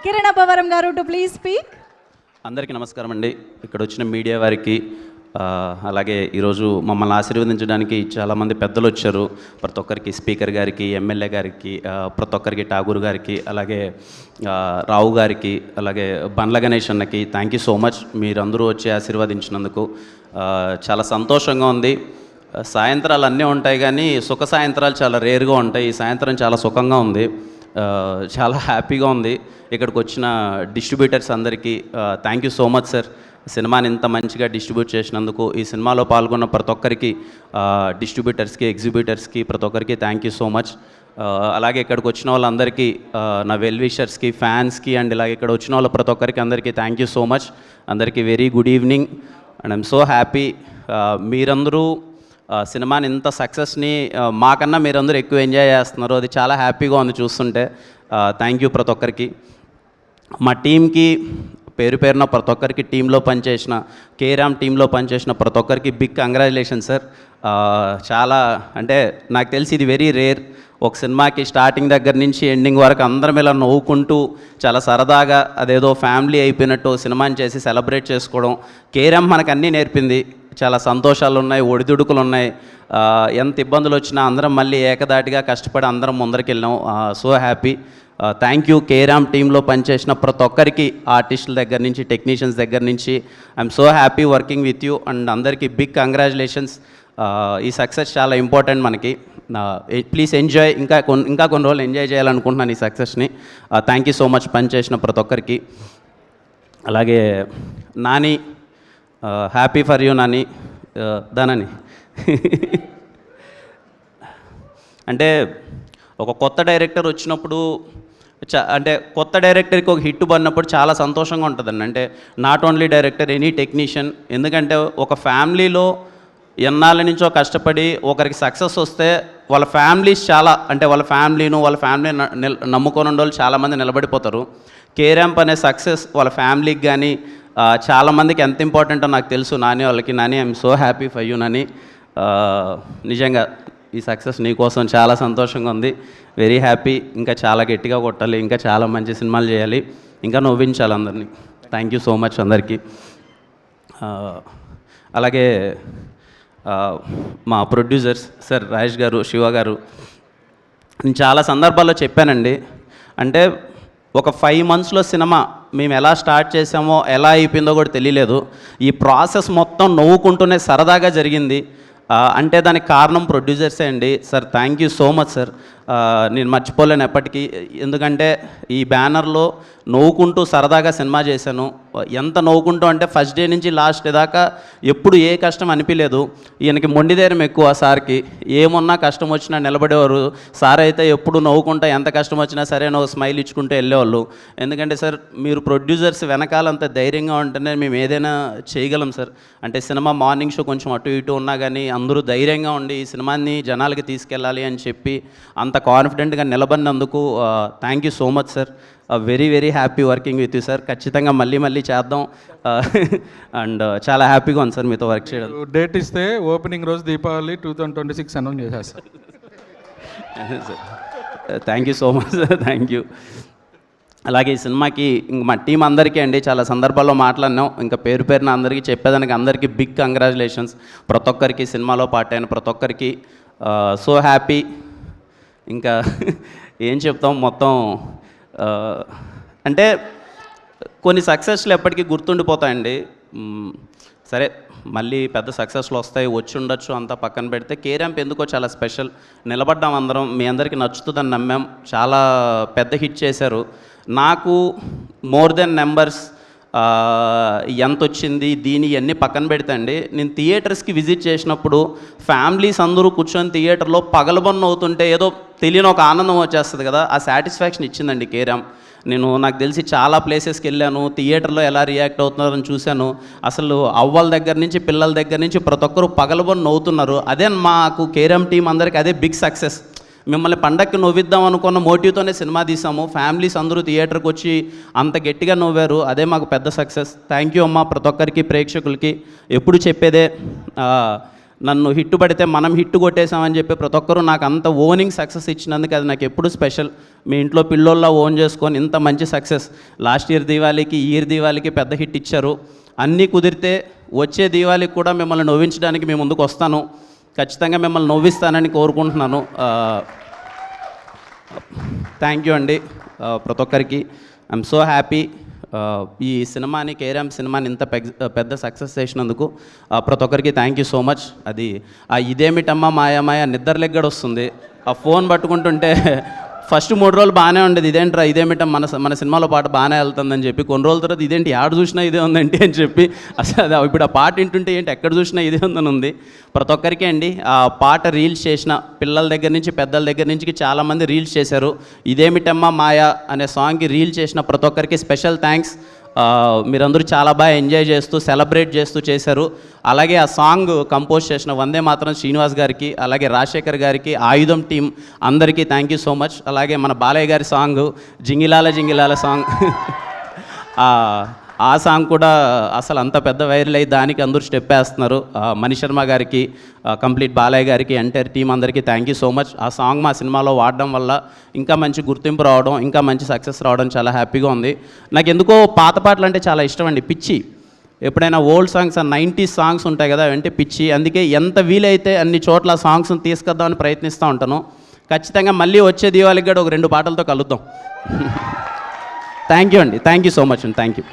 కిరణ్ అబ్బవరం గారు to please speak. అందరికీ నమస్కారం అండి. ఇక్కడ వచ్చిన మీడియా వారికి అలాగే ఈరోజు మమ్మల్ని ఆశీర్వదించడానికి చాలామంది పెద్దలు వచ్చారు. ప్రతి ఒక్కరికి స్పీకర్ గారికి, ఎమ్మెల్యే గారికి, ప్రతి ఒక్కరికి ఠాగూర్ గారికి, అలాగే రావు గారికి, అలాగే బండ్ల గణేష్ అన్నకి థ్యాంక్ యూ సో మచ్. మీరందరూ వచ్చి ఆశీర్వదించినందుకు చాలా సంతోషంగా ఉంది. సాయంత్రాలు అన్నీ ఉంటాయి కానీ సుఖ సాయంత్రాలు చాలా రేరుగా ఉంటాయి. ఈ సాయంత్రం చాలా సుఖంగా ఉంది, చాలా హ్యాపీగా ఉంది. ఇక్కడికి వచ్చిన డిస్ట్రిబ్యూటర్స్ అందరికీ thank you so much sir. సినిమాని ఇంత మంచిగా డిస్ట్రిబ్యూట్ చేసినందుకు, ఈ సినిమాలో పాల్గొన్న ప్రతి ఒక్కరికి, డిస్ట్రిబ్యూటర్స్కి, ఎగ్జిబ్యూటర్స్కి, ప్రతి ఒక్కరికి థ్యాంక్ యూ సో మచ్. అలాగే ఇక్కడికి వచ్చిన వాళ్ళందరికీ, నా వెల్ విషర్స్కి, ఫ్యాన్స్కి, అండ్ ఇలాగే ఇక్కడ వచ్చిన వాళ్ళ ప్రతి ఒక్కరికి అందరికీ థ్యాంక్ యూ సో మచ్. అందరికీ very good evening and I'm so happy. మీరందరూ సినిమాని ఇంత సక్సెస్ని మాకన్నా మీరందరూ ఎక్కువ ఎంజాయ్ చేస్తున్నారు. అది చాలా హ్యాపీగా ఉంది చూస్తుంటే. థ్యాంక్ యూ ప్రతి ఒక్కరికి. మా టీంకి పేరు పేరున ప్రతి ఒక్కరికి, టీంలో పనిచేసిన కేరామ్ టీంలో పనిచేసిన ప్రతి ఒక్కరికి బిగ్ కంగ్రాచులేషన్ సార్. చాలా అంటే నాకు తెలిసి ఇది వెరీ రేర్. ఒక సినిమాకి స్టార్టింగ్ దగ్గర నుంచి ఎండింగ్ వరకు అందరం ఇలా నవ్వుకుంటూ చాలా సరదాగా అదేదో ఫ్యామిలీ అయిపోయినట్టు సినిమాని చేసి సెలబ్రేట్ చేసుకోవడం. కేరామ్ మనకు అన్నీ నేర్పింది. చాలా సంతోషాలు ఉన్నాయి, ఒడిదుడుకులు ఉన్నాయి. ఎంత ఇబ్బందులు వచ్చినా అందరం మళ్ళీ ఏకదాటిగా కష్టపడి అందరం ముందరికి వెళ్ళాం. So happy. Thank you carrom టీంలో పనిచేసిన ప్రతి ఒక్కరికి, ఆర్టిస్టుల దగ్గర నుంచి, టెక్నీషియన్స్ దగ్గర నుంచి. I'm so happy working with you and అందరికీ బిగ్ కంగ్రాచులేషన్స్. ఈ సక్సెస్ చాలా ఇంపార్టెంట్ మనకి. Please enjoy. ఇంకా కొన్ని రోజులు ఎంజాయ్ చేయాలనుకుంటున్నాను ఈ సక్సెస్ని. థ్యాంక్ యూ సో మచ్ పనిచేసిన ప్రతి ఒక్కరికి. అలాగే Nani, happy for you Nani. దానని అంటే ఒక కొత్త డైరెక్టర్ వచ్చినప్పుడు, అంటే కొత్త డైరెక్టర్కి ఒక హిట్ పడినప్పుడు చాలా సంతోషంగా ఉంటుందండి. అంటే not only director, any technician. ఎందుకంటే ఒక ఫ్యామిలీలో ఎన్నాళ్ళ నుంచో కష్టపడి ఒకరికి సక్సెస్ వస్తే వాళ్ళ ఫ్యామిలీస్ చాలా, అంటే వాళ్ళ ఫ్యామిలీ నమ్ముకొని ఉండే వాళ్ళు చాలామంది నిలబడిపోతారు. కేరాంప్ అనే సక్సెస్ వాళ్ళ ఫ్యామిలీకి కానీ చాలామందికి ఎంత ఇంపార్టెంటో నాకు తెలుసు. నాని వాళ్ళకి. Nani, I'm so happy for you Nani. నిజంగా ఈ సక్సెస్ నీకోసం చాలా సంతోషంగా ఉంది. Very happy. ఇంకా చాలా గట్టిగా కొట్టాలి, ఇంకా చాలా మంచి సినిమాలు చేయాలి, ఇంకా నవ్వించాలి అందరినీ. థ్యాంక్ యూ సో మచ్ అందరికీ. అలాగే మా ప్రొడ్యూసర్స్ సార్ రాజేష్ గారు, శివ గారు. నేను చాలా సందర్భాల్లో చెప్పానండి, అంటే ఒక 5 monthsలో సినిమా మేము ఎలా స్టార్ట్ చేసామో ఎలా అయిపోయిందో కూడా తెలియలేదు. ఈ ప్రాసెస్ మొత్తం నవ్వుకుంటూనే సరదాగా జరిగింది. అంటే దానికి కారణం ప్రొడ్యూసర్సే అండి. Sir thank you so much sir. నేను మర్చిపోలేను ఎప్పటికీ. ఎందుకంటే ఈ బ్యానర్లో నవ్వుకుంటూ సరదాగా సినిమా చేశాను. ఎంత నవ్వుకుంటూ అంటే ఫస్ట్ డే నుంచి లాస్ట్ డే దాకా ఎప్పుడు ఏ కష్టం అనిపించలేదు. ఈయనకి మొండిధైర్యం ఎక్కువ సార్కి. ఏమున్నా కష్టం వచ్చినా నిలబడేవారు. సార్ అయితే ఎప్పుడు నవ్వుకుంటా, ఎంత కష్టం వచ్చినా సరే నువ్వు స్మైల్ ఇచ్చుకుంటూ వెళ్ళేవాళ్ళు. ఎందుకంటే సార్ మీరు ప్రొడ్యూసర్స్ వెనకాలంత ధైర్యంగా ఉంటేనే మేము ఏదైనా చేయగలం సార్. అంటే సినిమా మార్నింగ్ షో కొంచెం అటు ఇటు ఉన్నా కానీ అందరూ ధైర్యంగా ఉండి ఈ సినిమాని జనాలకి తీసుకెళ్ళాలి అని చెప్పి అంత కాన్ఫిడెంట్గా నిలబడినందుకు thank you so much sir. Very very happy working with you sir. ఖచ్చితంగా మళ్ళీ చేద్దాం. అండ్ చాలా హ్యాపీగా ఉంది సార్ మీతో వర్క్ చేయడం. డేట్ ఇస్తే ఓపెనింగ్ రోజు దీపావళి 2026 అనౌన్స్ చేసేస్తారు. Thank you so much sir. Thank you. అలాగే ఈ సినిమాకి మా టీం అందరికీ అండి చాలా సందర్భాల్లో మాట్లాడినాం. ఇంకా పేరు పేరున అందరికీ చెప్పేదానికి అందరికీ బిగ్ కంగ్రాచులేషన్స్. ప్రతి ఒక్కరికి, సినిమాలో పార్ట్ అయిన ప్రతి ఒక్కరికి సో హ్యాపీ. ఇంకా ఏం చెప్తాం, మొత్తం అంటే కొన్ని సక్సెస్లు ఎప్పటికీ గుర్తుండిపోతాయండి. సరే మళ్ళీ పెద్ద సక్సెస్లు వస్తాయి, వచ్చి ఉండొచ్చు, అంతా పక్కన పెడితే కేరాంప్ ఎందుకో చాలా స్పెషల్. నిలబడ్డాం అందరం, మీ అందరికీ నచ్చుతుందని నమ్మాం. చాలా పెద్ద హిట్ చేశారు. నాకు మోర్ దెన్ నెంబర్స్ ఎంత వచ్చింది దీని ఇవన్నీ పక్కన పెడితే అండి, నేను థియేటర్స్కి విజిట్ చేసినప్పుడు ఫ్యామిలీస్ అందరూ కూర్చొని థియేటర్లో పగలబొన్న అవుతుంటే ఏదో తెలియని ఒక ఆనందం వచ్చేస్తుంది కదా, ఆ సాటిస్ఫాక్షన్ ఇచ్చిందండి కేరామ్. నాకు తెలిసి చాలా ప్లేసెస్కి వెళ్ళాను, థియేటర్లో ఎలా రియాక్ట్ అవుతున్నారని చూశాను. అసలు అవ్వల దగ్గర నుంచి పిల్లల దగ్గర నుంచి ప్రతి ఒక్కరు పగలబొన్న నవ్వుతున్నారు. అదే మాకు కేరామ్ టీం అందరికీ అదే బిగ్ సక్సెస్. మిమ్మల్ని పండక్కి నవ్విద్దాం అనుకున్న మోటివ్తోనే సినిమా తీసాము. ఫ్యామిలీస్ అందరూ థియేటర్కి వచ్చి అంత గట్టిగా నవ్వారు. అదే మాకు పెద్ద సక్సెస్. థ్యాంక్ యూ అమ్మా ప్రతి ఒక్కరికి, ప్రేక్షకులకి. ఎప్పుడు చెప్పేదే నన్ను హిట్ పడితే మనం హిట్ కొట్టేసామని చెప్పి ప్రతి ఒక్కరూ నాకు అంత ఓనింగ్ సక్సెస్ ఇచ్చినందుకు అది నాకు ఎప్పుడు స్పెషల్. మీ ఇంట్లో పిల్లోళ్ళ ఓన్ చేసుకొని ఇంత మంచి సక్సెస్ లాస్ట్ ఇయర్ దీవాళికి ఈ ఇయర్ దీవాళికి పెద్ద హిట్ ఇచ్చారు. అన్నీ కుదిరితే వచ్చే దీవాళికి కూడా మిమ్మల్ని నవ్వించడానికి మేము ముందుకు వస్తాను. ఖచ్చితంగా మిమ్మల్ని నవ్విస్తానని కోరుకుంటున్నాను. థ్యాంక్ యూ అండి ప్రతి ఒక్కరికి. ఐఎమ్ సో హ్యాపీ ఈ సినిమాని కేరామ్ సినిమాని ఇంత పెద్ద సక్సెస్ చేసినందుకు ప్రతి ఒక్కరికి థ్యాంక్ యూ సో మచ్. అది ఇదేమిటమ్మా మాయమాయ నిద్రలెగ్గడ వస్తుంది. ఆ ఫోన్ పట్టుకుంటుంటే ఫస్ట్ 3 రోజులు బాగానే ఉండేది, ఇదేంట్రా ఇదేమిటం మన సినిమాలో పాట బాగానే వెళ్తుందని చెప్పి, కొన్ని రోజుల తర్వాత ఇదేంటి ఆడ చూసినా ఇదే ఉందండి అని చెప్పి అసలు ఇప్పుడు ఆ పాట వింటుంటే ఏంటి ఎక్కడ చూసినా ఇదే ఉందని ఉంది. ప్రతి ఒక్కరికి అండి ఆ పాట రీల్స్ చేసిన పిల్లల దగ్గర నుంచి పెద్దల దగ్గర నుంచి చాలామంది రీల్స్ చేశారు. ఇదేమిటమ్మా మాయా అనే సాంగ్కి రీల్ చేసిన ప్రతి ఒక్కరికి స్పెషల్ థ్యాంక్స్. మీరందరూ చాలా బాగా ఎంజాయ్ చేస్తూ సెలబ్రేట్ చేస్తూ చేశారు. అలాగే ఆ సాంగ్ కంపోజ్ చేసిన వందే మాత్రం శ్రీనివాస్ గారికి, అలాగే రాజశేఖర్ గారికి, ఆయుధం టీం అందరికీ థ్యాంక్ యూ సో మచ్. అలాగే మన బాలయ్య గారి సాంగ్ జింగిలాల జింగిలాల సాంగ్ ఆ సాంగ్ కూడా అసలు అంత పెద్ద వైరల్ అయ్యి దానికి అందరూ స్టెప్ వేస్తున్నారు. మణిశర్మ గారికి, కంప్లీట్ బాలయ్య గారికి, ఎంటైర్ టీం అందరికీ థ్యాంక్ యూ సో మచ్. ఆ సాంగ్ మా సినిమాలో వాడడం వల్ల ఇంకా మంచి గుర్తింపు రావడం, ఇంకా మంచి సక్సెస్ రావడం చాలా హ్యాపీగా ఉంది. నాకు ఎందుకో పాత పాటలు అంటే చాలా ఇష్టం అండి, పిచ్చి. ఎప్పుడైనా ఓల్డ్ సాంగ్స్ 90s సాంగ్స్ ఉంటాయి కదా అంటే పిచ్చి. అందుకే ఎంత వీలైతే అన్ని చోట్ల సాంగ్స్ని తీసుకొద్దామని ప్రయత్నిస్తూ ఉంటాను. ఖచ్చితంగా మళ్ళీ వచ్చే దీవాళికి కూడా ఒక 2 పాటలతో కలుద్దాం. థ్యాంక్ యూ అండి, థ్యాంక్ యూ సో మచ్ అండి, థ్యాంక్ యూ.